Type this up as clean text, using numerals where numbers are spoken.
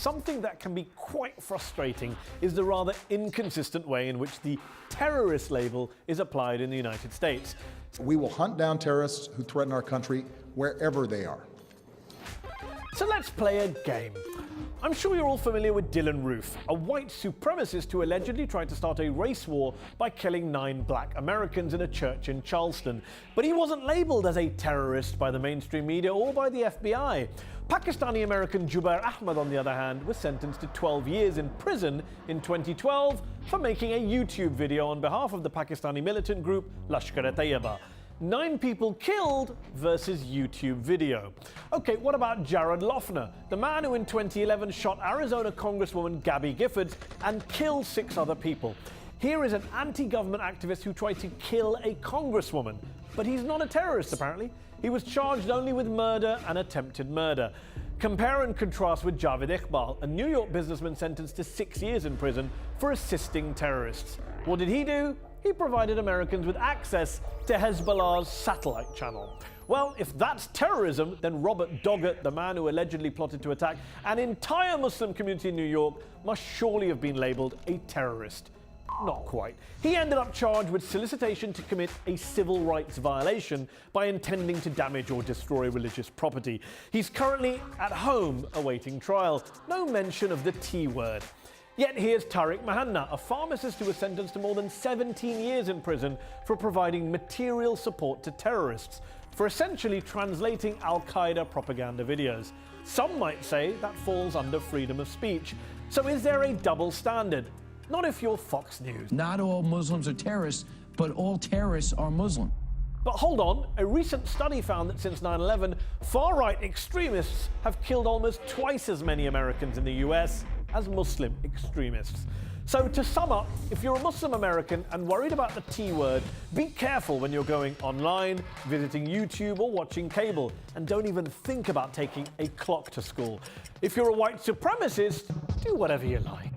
something that can be quite frustrating is the rather inconsistent way in which the terrorist label is applied in the United States. We will hunt down terrorists who threaten our country wherever they are. So let's play a game. I'm sure you're all familiar with Dylan Roof, a white supremacist who allegedly tried to start a race war by killing 9 black Americans in a church in Charleston. But he wasn't labeled as a terrorist by the mainstream media or by the FBI. Pakistani-American Jubair Ahmed, on the other hand, was sentenced to 12 years in prison in 2012 for making a YouTube video on behalf of the Pakistani militant group Lashkar-e-Taiba. 9 people killed versus YouTube video. Okay, what about Jared Loughner, the man who in 2011 shot Arizona Congresswoman Gabby Giffords and killed 6 other people? Here is an anti-government activist who tried to kill a congresswoman, but he's not a terrorist apparently. He was charged only with murder and attempted murder. Compare and contrast with Javed Iqbal, a New York businessman sentenced to 6 years in prison for assisting terrorists. What did he do? He provided Americans with access to Hezbollah's satellite channel. Well, if that's terrorism, then Robbert Doggart, the man who allegedly plotted to attack an entire Muslim community in New York, must surely have been labeled a terrorist. Not quite. He ended up charged with solicitation to commit a civil rights violation by intending to damage or destroy religious property. He's currently at home awaiting trial. No mention of the T word. Yet here's Tariq Mahanna, a pharmacist who was sentenced to more than 17 years in prison for providing material support to terrorists, for essentially translating Al-Qaeda propaganda videos. Some might say that falls under freedom of speech. So is there a double standard? Not if you're Fox News. Not all Muslims are terrorists, but all terrorists are Muslim. But hold on, a recent study found that since 9/11, far-right extremists have killed almost twice as many Americans in the US as Muslim extremists. So to sum up, if you're a Muslim American and worried about the T word, be careful when you're going online, visiting YouTube or watching cable, and don't even think about taking a clock to school. If you're a white supremacist, do whatever you like.